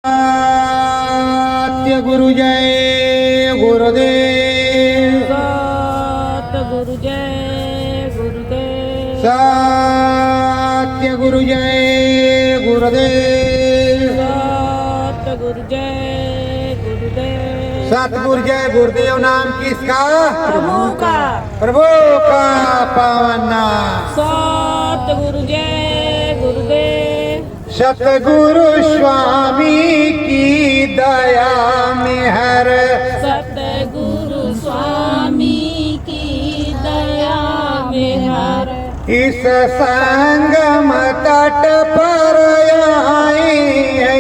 सत्य गुरु जय गुरुदेव। सत गुरु जय गुरुदेव। सत्य गुरु जय गुरुदेव। सत गुरु जय गुरुदेव। सतगुरु जय गुरुदेव नाम किसका? प्रभु का। प्रभु का पावन नाम। सत गुरु जय गुरुदेव। सतगुरु स्वामी की दया में हर। सतगुरु स्वामी की दया में हर। इस संगम तट पर आए हैं।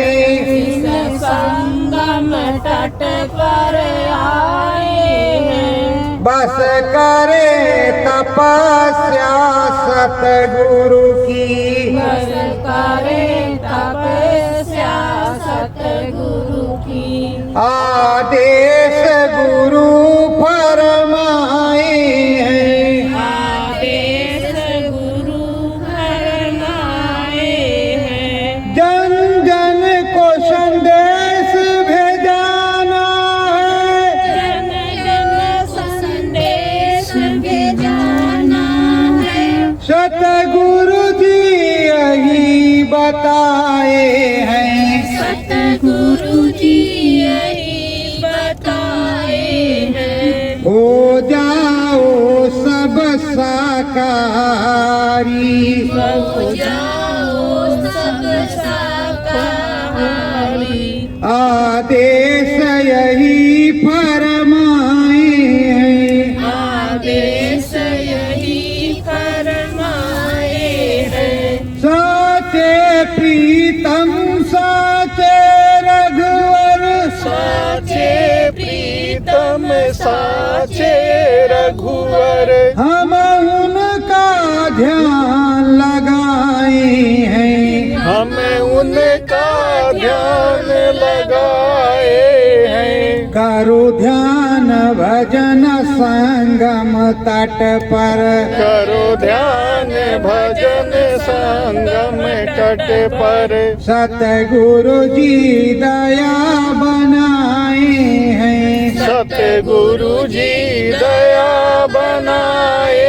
इस संगम तट पर आए हैं। बस करे तपस्या सतगुरु की। बस करे तपस्या सतगुरु की। आदेश गुरु फरमाए हैं। आदेश गुरु फरमाए हैं। जन जन को संदेश भेजाना है। जन जन संदेश भेजाना है। सतगुरु जी यही बताए हैं। सतगुरु जी यही बताए हैं। हो जाओ सब साकारी। हो जाओ सब साकारी। आदेश यही फरमाए हैं। आदेश यही फरमाए हैं। साचे प्रीतम साचे रघुवर। साचे प्रीतम साचे रघुवर। हम उनका ध्यान लगाए हैं। हमें उनका ध्यान लगाए हैं। करो ध्यान भजन संगम तट पर। करो ध्यान भजन संगम तट पर। सतगुरु जी दया बनाए हैं। सतगुरु जी दया बनाए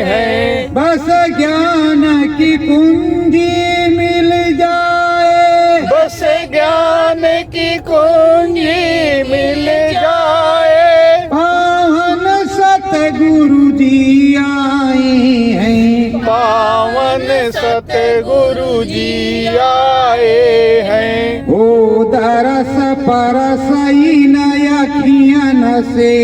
हैं। बस ज्ञान की कुंजी मिल जाए। बस ज्ञान की कुंजी मिल जाए। पावन सतगुरु जी आए हैं। पावन सतगुरु जी आए हैं। ओ दरस परस नय अखियन से।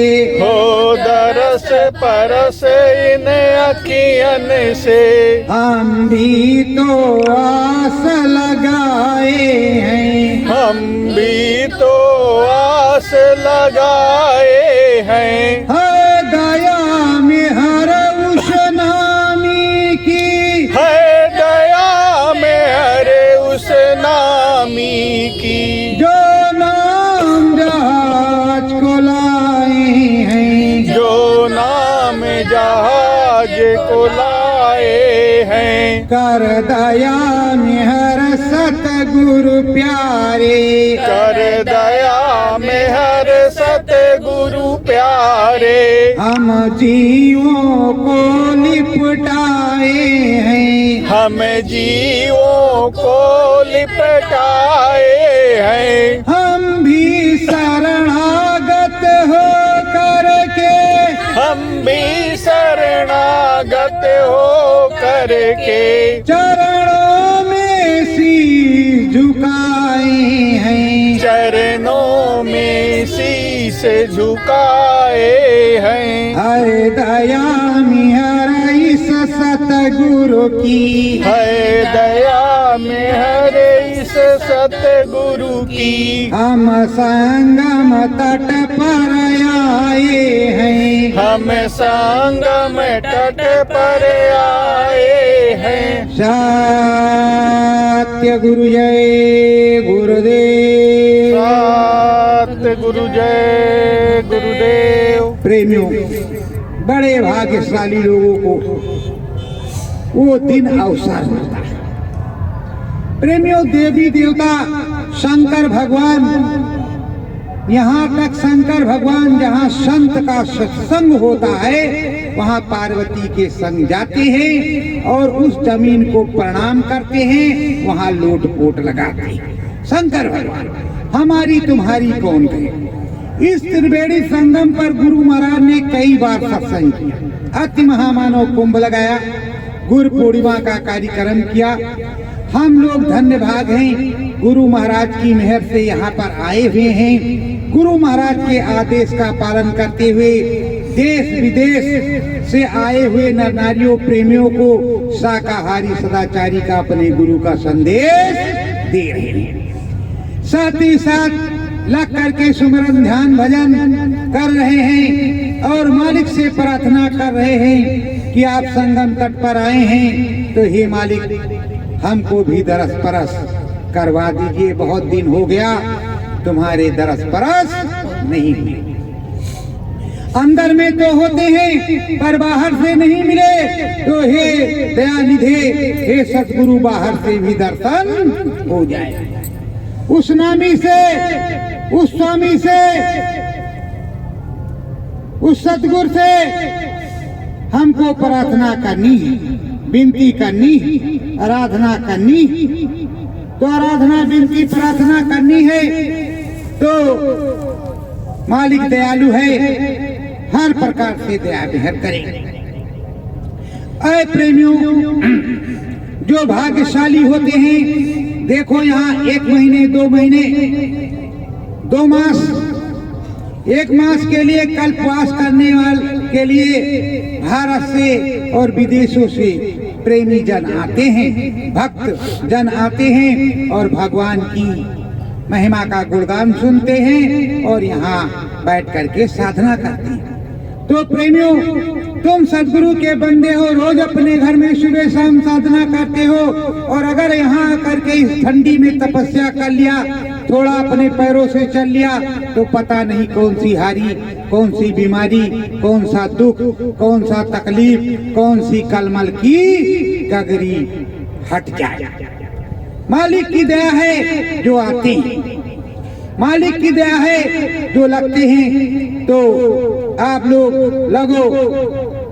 हो दरस परस इन अखियन से। हम भी तो आस लगाए हैं। हम भी तो आस लगाए हैं। है दया में हर उस नामी की। है दया में हरे उस नामी की। जो नाम जहाज को लाए हैं। जो नाम जहाज को लाए हैं। कर दया में हर सतगुरु प्यारे। कर दया में हर सतगुरु प्यारे। हम जीवों को लिपटाए हैं। हम जीवों को लिपटाए हैं। हम भी शरणागत हो करके। हम भी शरणागत हो करके। चरणों में शीश झुकाए हैं। चरणों में शीश झुकाए हैं। हरे दया में हर इस सतगुरु की। है दया में हर इस सतगुरु की। हम संगम तट पर आए हैं। हम संगम तट पर आए हैं। सत्य गुरु जय गुरुदेव। सत गुरु जय गुरुदेव। प्रेमियों, बड़े भाग्यशाली लोगों को वो दिन अवसर मिलता है। प्रेमियों, देवी देवता शंकर भगवान, यहाँ तक शंकर भगवान जहाँ संत का सत्संग होता है वहाँ पार्वती के संग जाते हैं और उस जमीन को प्रणाम करते हैं, वहाँ लोट पोट लगाते हैं। शंकर भगवान हमारी तुम्हारी कौन कहे। इस त्रिवेणी संगम पर गुरु महाराज ने कई बार सत्संग किया, अति महामानव कुंभ लगाया, गुरु पूर्णिमा का कार्यक्रम किया। हम लोग धन्य भाग हैं, गुरु महाराज की मेहर से यहाँ पर आए हुए हैं। गुरु महाराज के आदेश का पालन करते हुए देश विदेश से आए हुए नर नारियों प्रेमियों को शाकाहारी सदाचारी का अपने गुरु का संदेश दे रहे हैं। साथ ही साथ लग करके सुमिरन ध्यान भजन कर रहे हैं और मालिक से प्रार्थना कर रहे हैं कि आप संगम तट पर आए हैं तो हे मालिक हमको भी दरस परस करवा दीजिए। बहुत दिन हो गया तुम्हारे दरस परस नहीं हुए। अंदर में तो होते हैं पर बाहर से नहीं मिले तो हे दयानिधे हे सतगुरु बाहर से भी दर्शन हो जाए। उस नामी से, उस स्वामी से, उस सतगुरु से हमको प्रार्थना करनी है, विनती करनी है, आराधना करनी है। तो आराधना विनती प्रार्थना करनी है तो मालिक दयालु है, हर प्रकार से दया मेहर करेंगे। ऐ प्रेमियों, जो भाग्यशाली होते हैं, देखो यहाँ 1 महीने 2 महीने 2 मास 1 मास के लिए कल्पवास करने वाले के लिए भारत से और विदेशों से प्रेमी जन आते हैं, भक्त जन आते हैं और भगवान की महिमा का गुणगान सुनते हैं और यहाँ बैठ करके साधना करते हैं। तो प्रेमियों, तुम सदगुरु के बंदे हो, रोज अपने घर में सुबह शाम साधना करते हो और अगर यहाँ आकर के इस ठंडी में तपस्या कर लिया, थोड़ा अपने पैरों से चल लिया तो पता नहीं कौन सी हारी, कौन सी बीमारी, कौन सा दुख, कौन सा तकलीफ, कौन सी कलमल की गगरी हट जाए। मालिक की दया है जो आते हैं, मालिक की दया है जो लगते हैं। तो आप लोग लगो,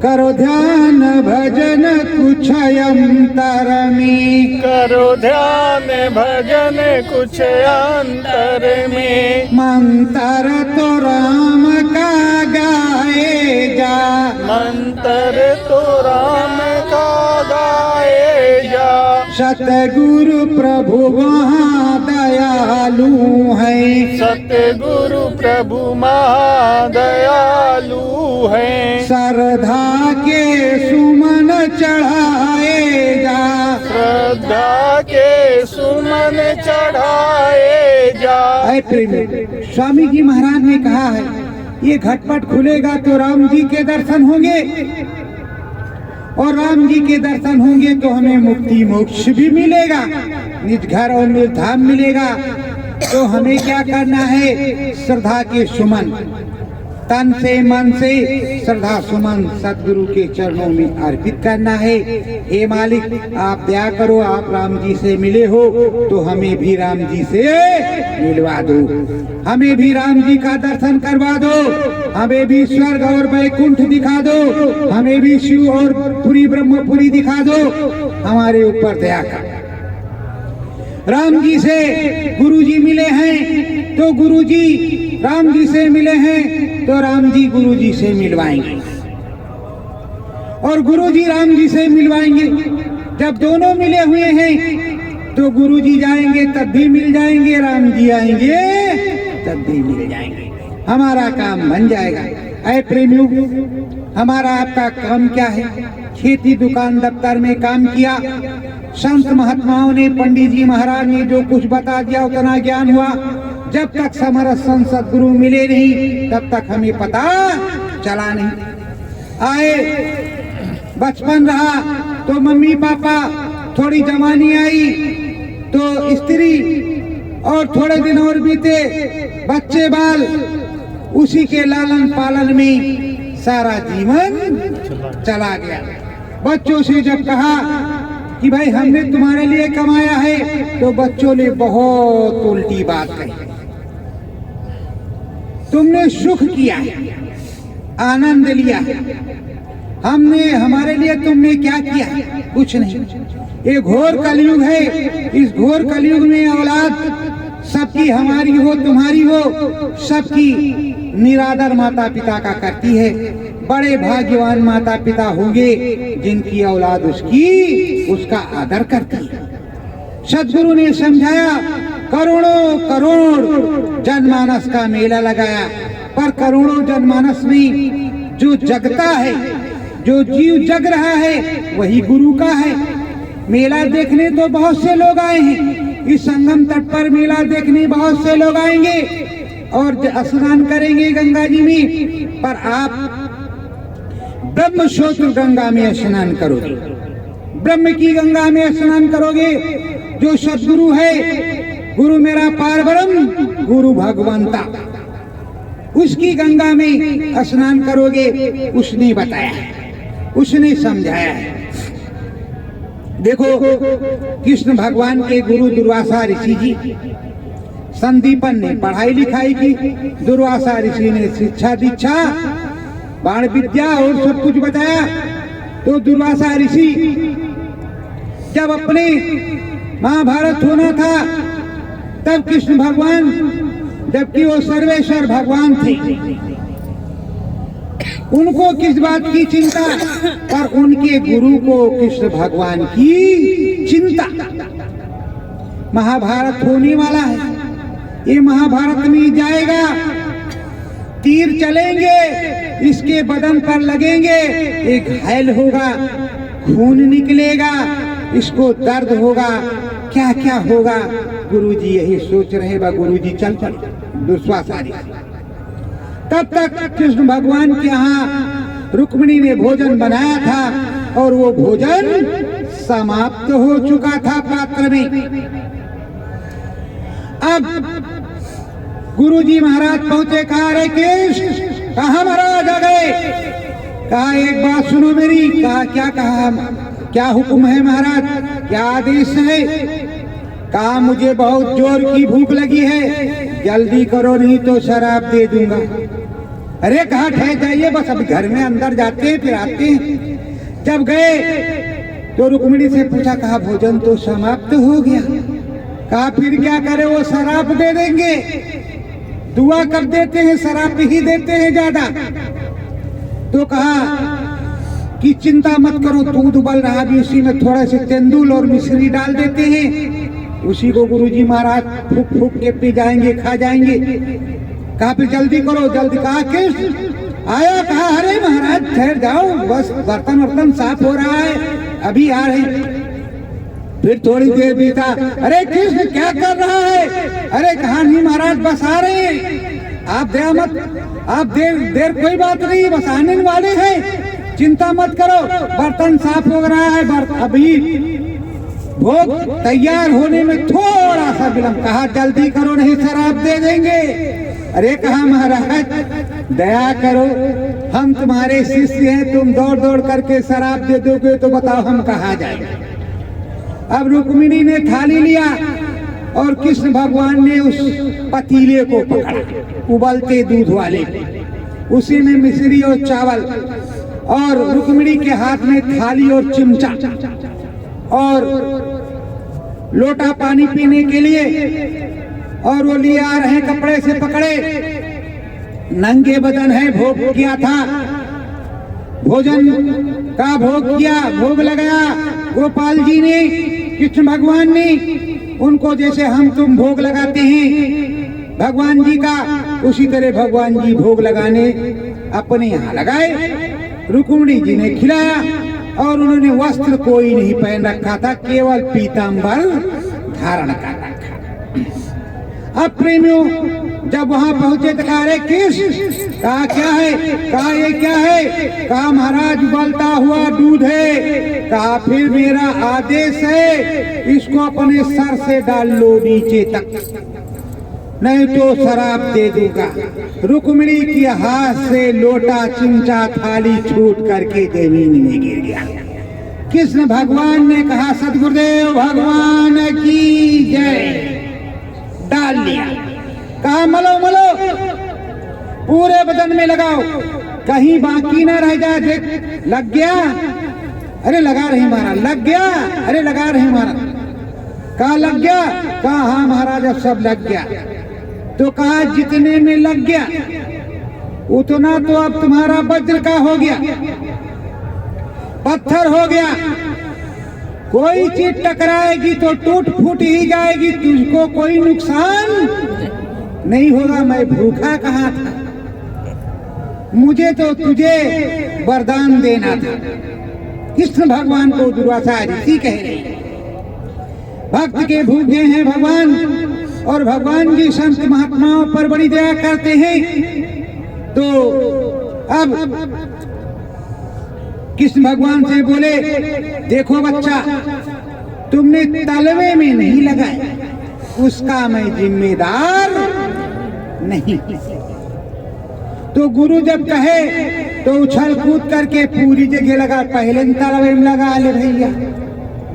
करो ध्यान भजन कुछ अंतर में, करो ध्यान भजन कुछ अंतर में, मंत्र तो राम का गाए जा, मंत्र तो राम का गाए जा। सतगुरु प्रभु वहाँ दयालु है, सतगुरु प्रभु महादयालु है। श्रद्धा के सुमन चढ़ाए जा, श्रद्धा के सुमन चढ़ाए जा। ऐ प्रेमी, स्वामी जी महाराज ने कहा है ये घटपट खुलेगा तो राम जी के दर्शन होंगे और राम जी के दर्शन होंगे तो हमें मुक्ति मोक्ष भी मिलेगा, निज घर और निज धाम मिलेगा। तो हमें क्या करना है? श्रद्धा के सुमन, तन से मन से श्रद्धा सुमन सदगुरु के चरणों में अर्पित करना है। हे मालिक, आप दया करो, आप राम जी से मिले हो तो हमें भी राम जी से मिलवा दो, हमें भी राम जी का दर्शन करवा दो, हमें भी स्वर्ग और वैकुंठ दिखा दो, हमें भी शिव और पुरी ब्रह्मपुरी दिखा दो, हमारे ऊपर दया कर। राम जी से गुरु जी मिले हैं तो गुरु जी राम जी से मिले हैं तो राम जी गुरु जी से मिलवाएंगे और गुरु जी राम जी से मिलवाएंगे। जब दोनों मिले हुए हैं तो गुरु जी जाएंगे तब भी मिल जाएंगे, राम जी आएंगे तब भी मिल जाएंगे, हमारा काम बन जाएगा। ऐ प्रेमियों, हमारा आपका काम क्या है? खेती दुकान दफ्तर में काम किया, संत महात्माओं ने, पंडित जी महाराज ने जो कुछ बता दिया उतना ज्ञान हुआ। जब तक समरस संत सदगुरु मिले नहीं तब तक हमें पता चला नहीं। आए बचपन रहा तो मम्मी पापा, थोड़ी जवानी आई तो स्त्री, और थोड़े दिन और बीते बच्चे बाल, उसी के लालन पालन में सारा जीवन चला गया। बच्चों से जब कहा कि भाई हमने तुम्हारे लिए कमाया है, तो बच्चों ने बहुत उल्टी बात कही। तुमने सुख किया, आनंद लिया, हमने हमारे लिए तुमने क्या किया? कुछ नहीं। ये घोर कलयुग है। इस घोर कलयुग में औलाद सबकी हमारी हो तुम्हारी हो, सबकी निरादर माता पिता का करती है। बड़े भाग्यवान माता पिता होंगे जिनकी औलाद उसका आदर करती है। सदगुरु ने समझाया, करोड़ों करोड़ जनमानस का मेला लगाया, पर करोड़ों जनमानस में जो जगता है, जो जीव जग रहा है, वही गुरु का है। मेला देखने तो बहुत से लोग आए हैं, इस संगम तट पर मेला देखने बहुत से लोग आएंगे और स्नान करेंगे गंगा जी में, पर आप ब्रह्म स्रोत गंगा में स्नान करोगे, ब्रह्म की गंगा में स्नान करोगे। जो सदगुरु है, गुरु मेरा पार ब्रह्म, गुरु भगवंता, उसकी गंगा में स्नान करोगे। उसने बताया, उसने समझाया है। देखो, कृष्ण भगवान के गुरु दुर्वासा ऋषि जी, संदीपन ने पढ़ाई लिखाई की, दुर्वासा ऋषि ने शिक्षा दीक्षा, बाण विद्या और सब कुछ बताया। तो दुर्वासा ऋषि जब अपने महाभारत होना था, तब कृष्ण भगवान, जबकि वो सर्वेश्वर भगवान थे, उनको किस बात की चिंता, पर उनके गुरु को कृष्ण भगवान की चिंता। महाभारत होने वाला है, ये महाभारत में जाएगा, तीर चलेंगे, इसके बदन पर लगेंगे, एक घायल होगा, खून निकलेगा, इसको दर्द होगा, क्या क्या होगा। गुरुजी यही सोच रहे बा, गुरुजी चल पड़े दुर्वासा ऋषि। तब तक कृष्ण भगवान के यहाँ रुक्मिणी ने भोजन बनाया था और वो भोजन समाप्त हो चुका था पात्र में। अब गुरुजी महाराज पहुंचे, कहा, अरे कृष्ण, कहाँ महाराज आ गए? कहा, एक बात सुनो मेरी। कहा, क्या कहा? क्या हुक्म है महाराज, क्या आदेश है? कहा, मुझे बहुत जोर की भूख लगी है, जल्दी करो नहीं तो शराब दे दूंगा। अरे कहा, ठहर जाइए, बस अभी घर में अंदर जाते हैं फिर आते हैं। जब गए तो रुक्मिणी से पूछा, कहा, भोजन तो समाप्त हो गया। कहा, फिर क्या करे, वो शराब दे देंगे। दुआ कब देते हैं? शराब ही देते हैं ज्यादा। तो कहा कि चिंता मत करो, दूध उबल रहा भी, उसी में थोड़ा से तेंदुल और मिश्री डाल देते हैं, उसी को गुरुजी महाराज फूक फूक के पी जाएंगे, खा जाएंगे। कहा, फिर जल्दी करो, जल्दी। कहा, कृष्ण आया? कहा, अरे महाराज ठहर जाओ, बस बर्तन साफ हो रहा है, अभी आ रहे। फिर थोड़ी देर बीता, अरे कृष्ण क्या कर रहा है? अरे कहा, नहीं महाराज बस आ रहे हैं, आप दया मत, आप देर कोई बात नहीं, बस आने वाले हैं, चिंता मत करो, बर्तन साफ हो रहा है, अभी भोग तैयार होने में थोड़ा सा विलंब। कहा, जल्दी करो नहीं शराब दे देंगे। अरे कहा, महाराज दया करो, हम तुम्हारे शिष्य हैं, तुम दौड़ दौड़ करके शराब दे दोगे तो बताओ हम कहाँ जाएंगे। अब रुक्मिणी ने थाली लिया और कृष्ण भगवान ने उस पतीले को पकड़ा, उबलते दूध वाले, उसी में मिश्री और चावल, और रुक्मिणी के हाथ में थाली और चिमटा और लोटा पानी पीने के लिए, और वो लिए आ रहे कपड़े से पकड़े, नंगे बदन है, भोग किया था, भोजन का भोग किया, भोग लगाया गोपाल जी ने, कृष्ण भगवान ने, उनको जैसे हम तुम भोग लगाते हैं भगवान जी का, उसी तरह भगवान जी भोग लगाने अपने यहाँ लगाए। रुक्मिणी जी ने खिलाया और उन्होंने वस्त्र कोई नहीं पहन रखा था, केवल पीतांबर धारण कर रखा। अब प्रेमियों जब वहां पहुंचे तो कहा, अरे कृष्ण, कहा क्या है? कहा, ये क्या है? कहा, महाराज उबलता हुआ दूध है। कहा, फिर मेरा आदेश है, इसको अपने सर से डाल लो नीचे तक, नहीं तो शराब दे दूंगा। रुक्मिणी के हाथ से लोटा, चिमटा, थाली छूट करके जमीन में गिर गया। कृष्ण भगवान ने कहा सदगुरुदेव भगवान की जय, डाल लिया। कहा मलो मलो, पूरे बदन में लगाओ, कहीं बाकी ना रह जाए। देख लग गया, अरे लगा रही महाराज, लग गया, अरे लगा रही महाराज। कहा लग गया, कहा हाँ महाराज अब सब लग गया। तो कहा जितने में लग गया उतना तो अब तुम्हारा वज्र का हो गया, पत्थर हो गया। कोई चीज टकराएगी तो टूट फूट ही जाएगी, तुझको कोई नुकसान नहीं होगा। मैं भूखा कहाँ था, मुझे तो तुझे वरदान देना था। कृष्ण भगवान को दुर्वासा ऋषि कह रहे हैं, भक्त के भूखे हैं भगवान, और भगवान जी संत महात्माओं पर बड़ी दया करते हैं। तो अब कृष्ण भगवान से बोले, देखो बच्चा, तुमने तलवे में नहीं लगाया, उसका मैं जिम्मेदार नहीं। तो गुरु जब कहे तो उछल कूद करके पूरी जगह लगा, पहले तलवे में लगा ले भैया,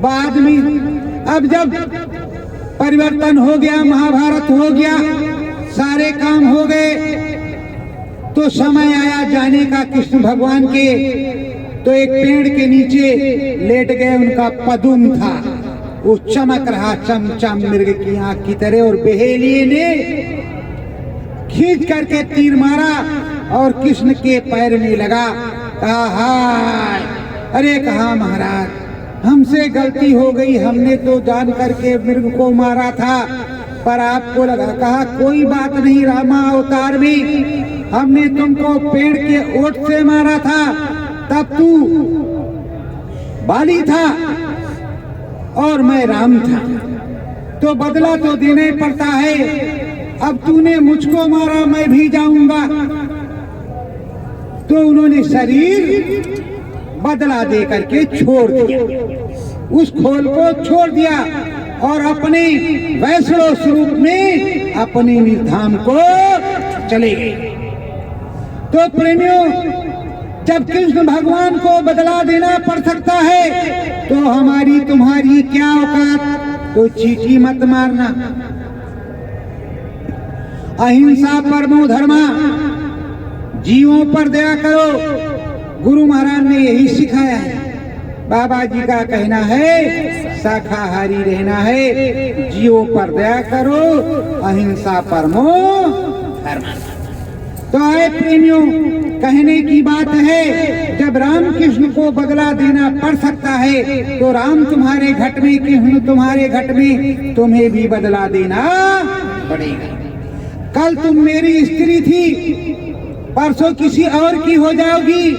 बाद में। अब जब परिवर्तन हो गया, महाभारत हो गया, सारे काम हो गए, तो समय आया जाने का कृष्ण भगवान के। तो एक पेड़ के नीचे लेट गए, उनका पदुम था, वो चमक रहा चमचम मृग की आंख की तरह, और बहेलिए ने खींच करके तीर मारा और कृष्ण के पैर में लगा। कहा हाय, अरे कहा महाराज हमसे गलती हो गई, हमने तो जान करके मृग को मारा था, पर आपको लगा। कहा कोई बात नहीं, रामा अवतार में हमने तुमको पेड़ के ओट से मारा था, तब तू बाली था और मैं राम था, तो बदला तो देना ही पड़ता है। अब तूने मुझको मारा, मैं भी जाऊंगा। तो उन्होंने शरीर बदला दे करके छोड़ दिया, उस खोल को छोड़ दिया और अपने वैष्णव स्वरूप में अपने निर्धाम को चले गए। तो प्रेमियों, जब कृष्ण भगवान को बदला देना पड़ सकता है तो हमारी तुम्हारी क्या औकात। तो चींटी मत मारना, अहिंसा परमो धर्मा, जीवों पर दया करो। गुरु महाराज ने यही सिखाया है। बाबा जी का कहना है शाकाहारी रहना है, जीवों पर दया करो, अहिंसा परमो धर्मा। तो आए प्रेमियों, कहने की बात है, जब राम कृष्ण को बदला देना पड़ सकता है तो राम तुम्हारे घट में, कृष्ण तुम्हारे घट में, तुम्हें भी बदला देना पड़ेगा। कल तुम मेरी स्त्री थी, परसों किसी और की हो जाओगी,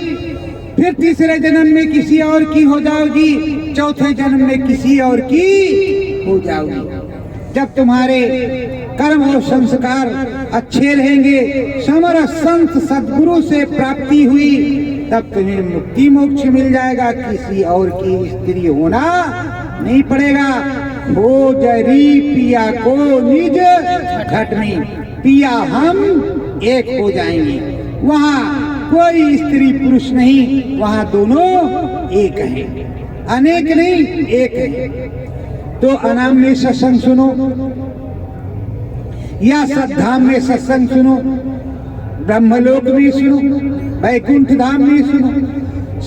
फिर तीसरे जन्म में किसी और की हो जाओगी, चौथे जन्म में किसी और की हो जाओगी। जब तुम्हारे कर्म और संस्कार अच्छे रहेंगे, समर संत सद्गुरु से प्राप्ति हुई, तब तुम्हें मुक्ति मोक्ष मिल जाएगा, किसी और की स्त्री होना नहीं पड़ेगा। हो जरी पिया को निज घट में, पिया हम एक हो जाएंगे। वहाँ कोई स्त्री पुरुष नहीं, वहाँ दोनों एक हैं, अनेक नहीं, एक है। तो अनाम में सत्संग सुनो या सद्धाम में सत्संग सुनो, ब्रह्मलोक में सुनो, वैकुंठ धाम में सुनो,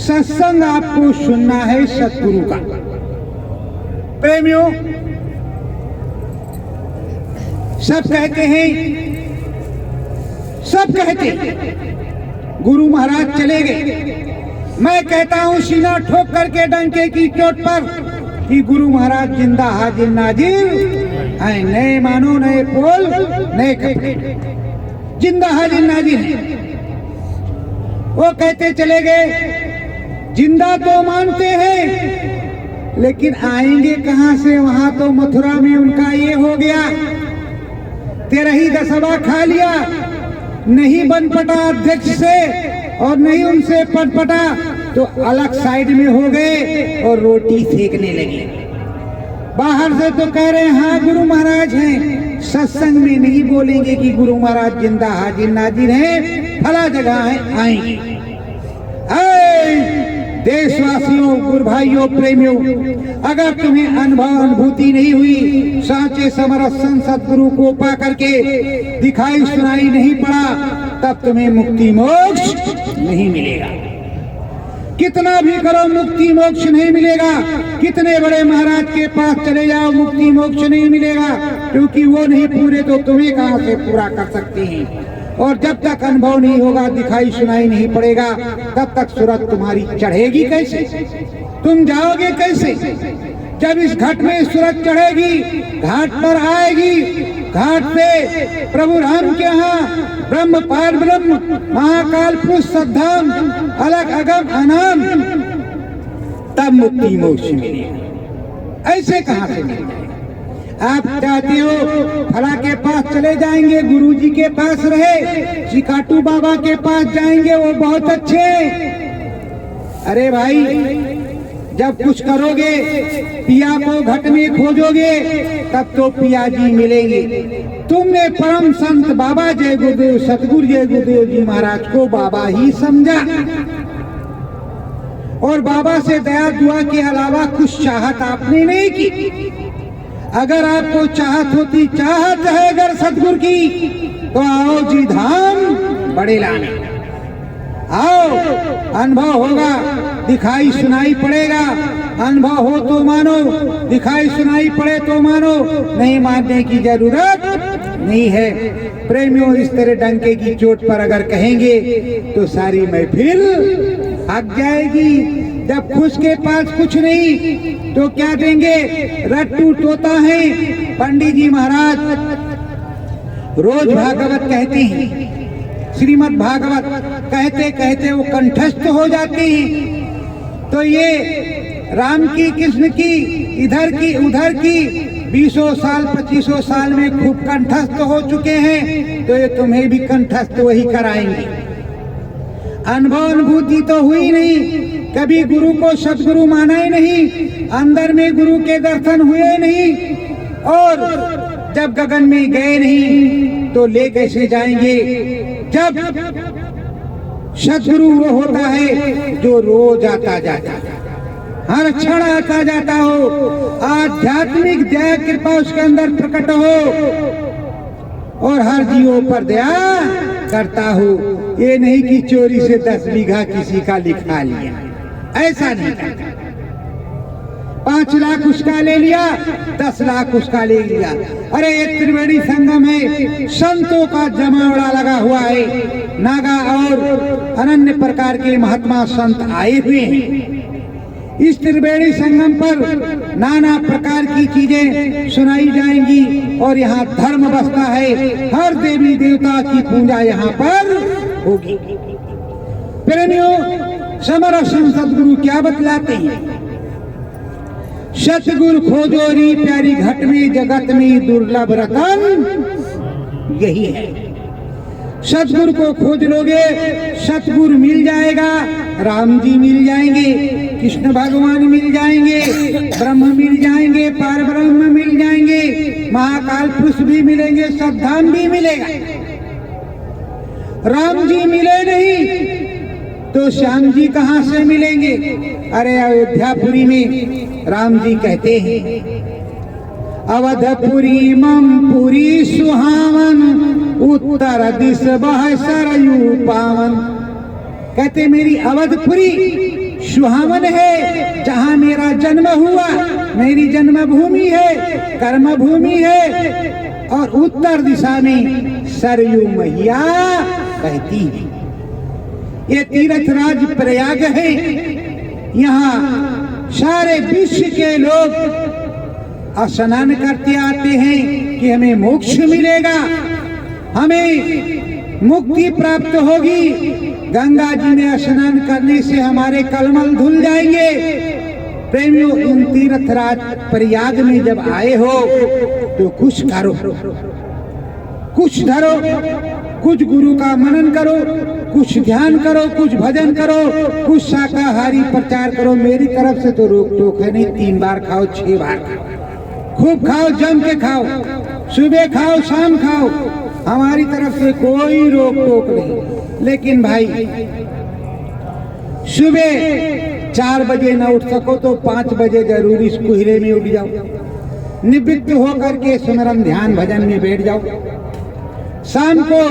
सत्संग आपको सुनना है सतगुरु का। प्रेमियों, सब कहते हैं, सब कहते हैं गुरु महाराज चले गए। मैं कहता हूं सीना ठोक करके डंके की चोट पर कि गुरु महाराज जिंदा हाजिर नाजिर हैं, नए मानो नए पोल नए कपड़े, जिंदा हाजिर नाजिर हैं। वो कहते चले गए, जिंदा तो मानते हैं लेकिन आएंगे कहां से, वहां तो मथुरा में उनका ये हो गया, तेरा ही दसवा खा लिया, नहीं बन पटा अध्यक्ष से और नहीं उनसे पटा, तो अलग साइड में हो गए और रोटी सेकने लगे। बाहर से तो कह रहे हैं हाँ गुरु महाराज हैं, सत्संग में नहीं बोलेंगे कि गुरु महाराज जिंदा हाजिर नाजिर हैं, फला जगह है, आएंगे। देशवासियों, गुरु भाइयों, प्रेमियों, अगर तुम्हें अनुभूति नहीं हुई, साचे समरस सदगुरु को पा करके दिखाई सुनाई नहीं पड़ा, तब तुम्हें मुक्ति मोक्ष नहीं मिलेगा। कितना भी करो मुक्ति मोक्ष नहीं मिलेगा। कितने बड़े महाराज के पास चले जाओ, मुक्ति मोक्ष नहीं मिलेगा, क्योंकि वो नहीं पूरे तो तुम्हें कहां से पूरा कर सकते हैं। और जब तक अनुभव नहीं होगा, दिखाई सुनाई नहीं पड़ेगा, तब तक सूरत तुम्हारी चढ़ेगी कैसे? तुम जाओगे कैसे? जब इस घाट में सूरत चढ़ेगी, घाट पर आएगी, घाट पे प्रभु राम के यहाँ ब्रह्म पार ब्रह्म महाकाल पुरुष सद्धाम अलग अगम अनाम, तब मुक्ति मोक्ष मिलेगा। ऐसे कहां से मिलेगा? आप चाहते हो फला के पास चले जाएंगे, गुरुजी के पास रहे, चिकाटू बाबा के पास जाएंगे, वो बहुत अच्छे। अरे भाई, जब कुछ करोगे, पिया को घट में खोजोगे, तब तो पिया जी मिलेंगे। तुमने परम संत बाबा जय गुरुदेव सतगुरु जय गुरुदेव जी महाराज को बाबा ही समझा, और बाबा से दया दुआ के अलावा कुछ चाहत आपने नहीं की। अगर आपको चाहत होती, चाहत है अगर सतगुरु की, तो आओ जी धाम बड़े लाने, आओ, अनुभव होगा, दिखाई सुनाई पड़ेगा। अनुभव हो तो मानो, दिखाई सुनाई पड़े तो मानो, नहीं मानने की जरूरत नहीं है। प्रेमियों, इस तरह डंके की चोट पर अगर कहेंगे तो सारी महफिल हक जाएगी। जब खुश के पास कुछ नहीं तो क्या देंगे? रट्टू तोता है। पंडित जी महाराज रोज भागवत कहते हैं, श्रीमद् भागवत कहते कहते वो कंठस्थ हो जाते हैं। तो ये राम की, कृष्ण की, इधर की उधर की 20 साल 25 साल में खूब कंठस्थ हो चुके हैं, तो ये तुम्हें भी कंठस्थ वही कराएंगे। अनुभव अनुभूति तो हुई नहीं, कभी गुरु को सतगुरु माना ही नहीं, अंदर में गुरु के दर्शन हुए नहीं, और जब गगन में गए नहीं तो ले कैसे जाएंगे? जब सतगुरु वो होता है जो रोज आता जाता, हर क्षण आता जाता हो, आध्यात्मिक दया कृपा उसके अंदर प्रकट हो, और हर जीवों पर दया करता हो। ये नहीं कि चोरी से 10 बीघा किसी का लिखा लिया, ऐसा नहीं करता। 5 लाख उसका ले लिया, 10 लाख उसका ले लिया। अरे ये त्रिवेणी संगम है, संतों का जमावड़ा लगा हुआ है, नागा और अनन्य प्रकार के महात्मा संत आए हुए हैं। इस त्रिवेणी संगम पर नाना प्रकार की चीजें सुनाई जाएंगी, और यहाँ धर्म बसता है, हर देवी देवता की पूजा यहाँ पर होगी। प्रेमियों, समरस सदगुरु क्या बतलाते हैं? सतगुरु खोजोरी प्यारी घट में, जगत में दुर्लभ रतन यही है। सतगुरु को खोज लोगे, सतगुरु मिल जाएगा। राम जी मिल जाएंगे, कृष्ण भगवान मिल जाएंगे, ब्रह्म मिल जाएंगे, पार ब्रह्म मिल जाएंगे, महाकाल पुरुष भी मिलेंगे, सद्धाम भी मिलेगा। राम जी मिले नहीं तो श्याम जी कहां से मिलेंगे? अरे अयोध्यापुरी में राम जी कहते हैं, अवधपुरी मम पुरी सुहावन, उत्तर दिश बह सरयू पावन। कहते मेरी अवधपुरी सुहावन है, जहां मेरा जन्म हुआ, मेरी जन्मभूमि है, कर्म भूमि है, और उत्तर दिशा में सरयू मैया बहती है। ये तीर्थ राज प्रयाग है, यहाँ सारे विश्व के लोग स्नान करते आते हैं कि हमें मोक्ष मिलेगा, हमें मुक्ति प्राप्त होगी। गंगा जी में स्नान करने से हमारे कलमल धुल जाएंगे। प्रेमियों, इन तीर्थराज प्रयाग में जब आए हो तो कुछ करो, कुछ धरो, कुछ गुरु का मनन करो, कुछ ध्यान करो, कुछ भजन करो, कुछ शाकाहारी प्रचार करो। मेरी तरफ से तो रोक टोक है नहीं, 3 बार खाओ, 6 बार खाओ, खूब खाओ, जम के खाओ, सुबह खाओ, शाम खाओ, हमारी तरफ से कोई रोक टोक नहीं। लेकिन भाई, सुबह 4 बजे न उठ सको तो 5 बजे जरूर इस कुहरे में उठ जाओ, निवृत्त होकर के सुमिरन ध्यान भजन में बैठ जाओ। शाम को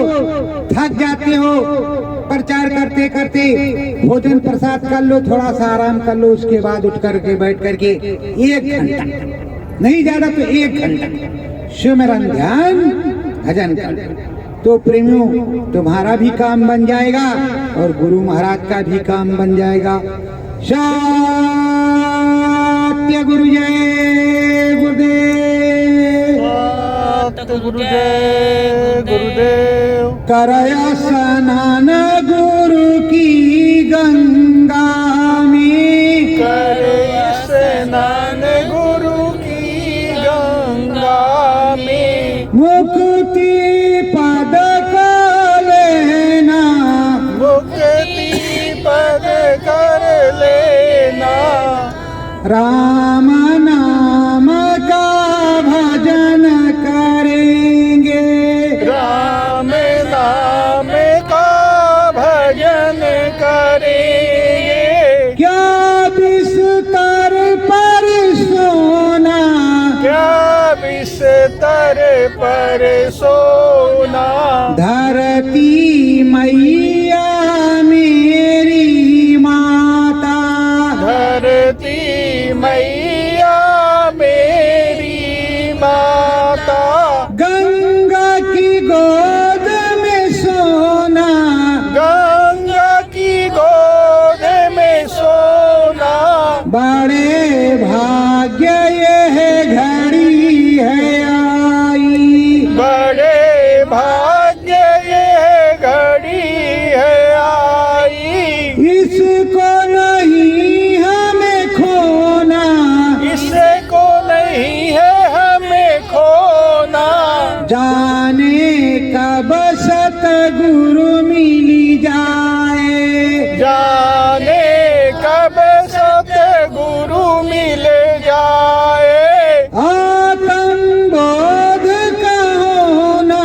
थक जाते हो प्रचार करते करते, भोजन प्रसाद कर लो, थोड़ा सा आराम कर लो, उसके बाद उठ करके बैठ करके 1 घंटा, नहीं ज्यादा तो 1 घंटा सुमिरन ध्यान भजन कर, तो प्रेमियों तुम्हारा भी काम बन जाएगा और गुरु महाराज का भी काम बन जाएगा। सत्य गुरु जय गुरुदेव, सत्य गुरुदेव गुरुदेव। करया स्नान गुरु की गंगा में, करे स्नान गुरु की गंगा में, मुक्ति पद का लेना, मुक्ति पद कर लेना, राम नाम का भजन करेंगे, राम नाम का भजन करेंगे। क्या बिस्तर पर सोना, क्या बिस्तर पर सोना, धरती मैया मेरी माता, धरती मैया मेरी माता, गंगा की गोद में सोना, गंगा की गोद में सोना, बड़े भाग्य यह घड़ी है आई, बड़े भाग्य ये घड़ी है आई, इसको नहीं हमें खोना, इसको नहीं है हमें खोना, जाने कब सतगुरु मिली जाए, जाने कब सतगुरु मिल जाए, आत्म बोध का होना,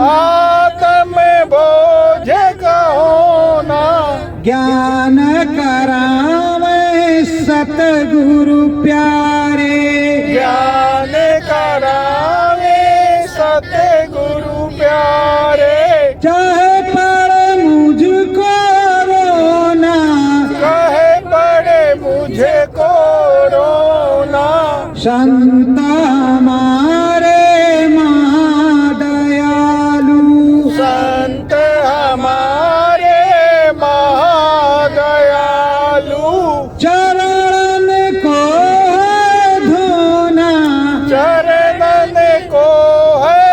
आत्म बोझ का होना, ज्ञान करावे सतगुरु प्यारे, ज्ञान करावे सतगुरु प्यारे, चाहे पड़ मुझको रोना, कहे पड़े मुझे को रोना, संत हमारे महादयालु, संत हमारे महादयालु, चरण को है धोना, चरणन को है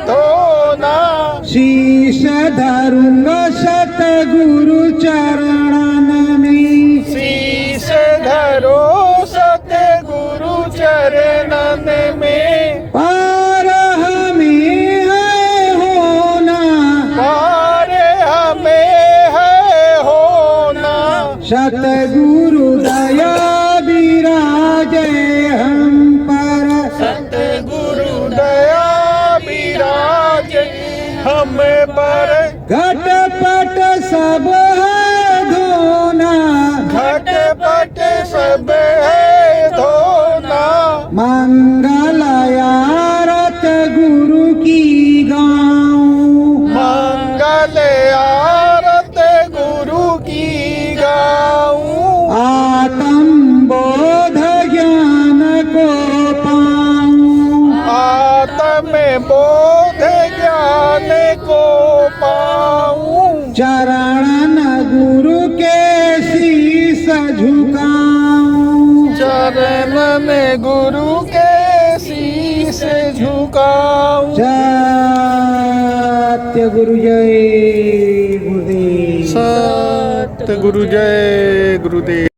धोना, शीश धरूंगा सतगुरु चरणन में, शीश धरो सतगुरु चरणन में, पार हमें है होना, पार हमें है होना, सतगुरु दया विराजे हम पर, सतगुरु दया विराजे हम पर, घटपट सब है धोना, घटपट सब है धोना, मंगल आरत गुरु की गाऊं, मंगल आरत गुरु की गाऊं, आत्म बोध ज्ञान को पाऊं, आत्म बोध ज्ञान को पाऊं, चरण गुरु के शीस झुकाऊं, चरणन गुरु के शीस झुकाऊं। सत्य गुरु जय गुरुदेव। सत गुरु जय गुरुदेव।